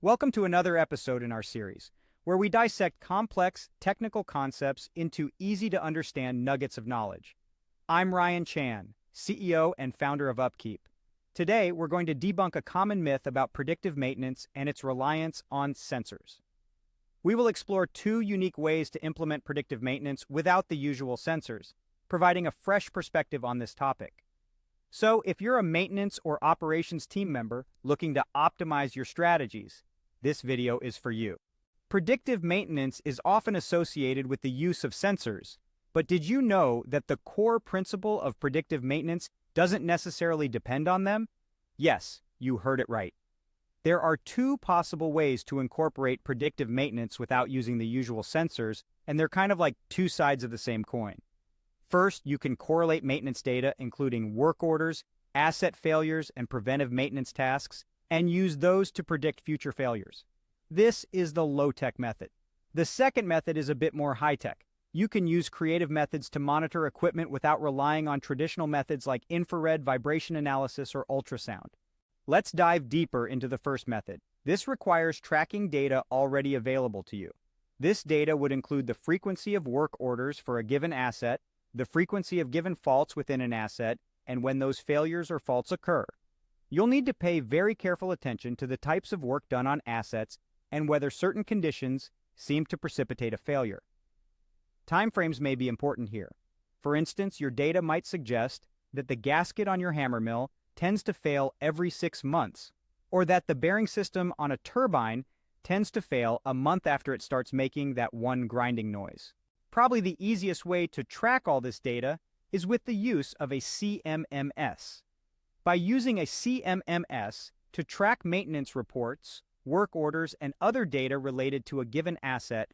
Welcome to another episode in our series, where we dissect complex technical concepts into easy-to-understand nuggets of knowledge. I'm Ryan Chan, CEO and founder of Upkeep. Today, we're going to debunk a common myth about predictive maintenance and its reliance on sensors. We will explore two unique ways to implement predictive maintenance without the usual sensors, providing a fresh perspective on this topic. So, if you're a maintenance or operations team member looking to optimize your strategies, this video is for you. Predictive maintenance is often associated with the use of sensors, but did you know that the core principle of predictive maintenance doesn't necessarily depend on them? Yes, you heard it right. There are two possible ways to incorporate predictive maintenance without using the usual sensors, and they're kind of like two sides of the same coin. First, you can correlate maintenance data, including work orders, asset failures, and preventive maintenance tasks, and use those to predict future failures. This is the low-tech method. The second method is a bit more high-tech. You can use creative methods to monitor equipment without relying on traditional methods like infrared vibration analysis or ultrasound. Let's dive deeper into the first method. This requires tracking data already available to you. This data would include the frequency of work orders for a given asset, the frequency of given faults within an asset, and when those failures or faults occur. You'll need to pay very careful attention to the types of work done on assets and whether certain conditions seem to precipitate a failure. Timeframes may be important here. For instance, your data might suggest that the gasket on your hammer mill tends to fail every 6 months, or that the bearing system on a turbine tends to fail a month after it starts making that one grinding noise. Probably the easiest way to track all this data is with the use of a CMMS. By using a CMMS to track maintenance reports, work orders, and other data related to a given asset,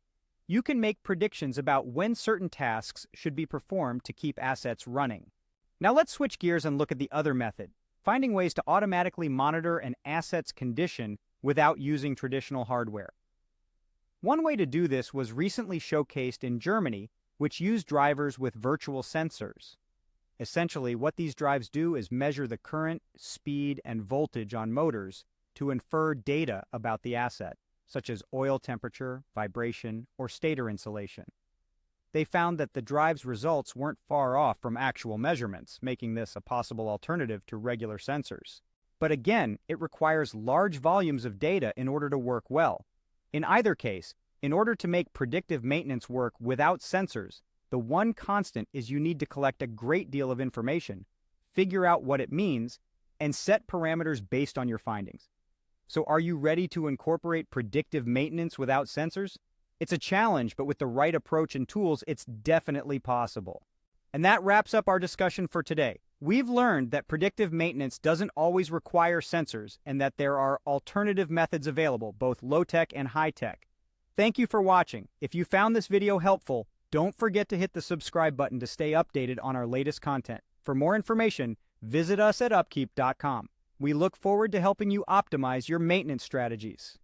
you can make predictions about when certain tasks should be performed to keep assets running. Now let's switch gears and look at the other method, finding ways to automatically monitor an asset's condition without using traditional hardware. One way to do this was recently showcased in Germany, which used drivers with virtual sensors. Essentially, what these drives do is measure the current, speed, and voltage on motors to infer data about the asset, such as oil temperature, vibration, or stator insulation. They found that the drive's results weren't far off from actual measurements, making this a possible alternative to regular sensors. But again, it requires large volumes of data in order to work well. In either case, in order to make predictive maintenance work without sensors, the one constant is you need to collect a great deal of information, figure out what it means, and set parameters based on your findings. So are you ready to incorporate predictive maintenance without sensors? It's a challenge, but with the right approach and tools, it's definitely possible. And that wraps up our discussion for today. We've learned that predictive maintenance doesn't always require sensors and that there are alternative methods available, both low-tech and high-tech. Thank you for watching. If you found this video helpful, don't forget to hit the subscribe button to stay updated on our latest content. For more information, visit us at upkeep.com. We look forward to helping you optimize your maintenance strategies.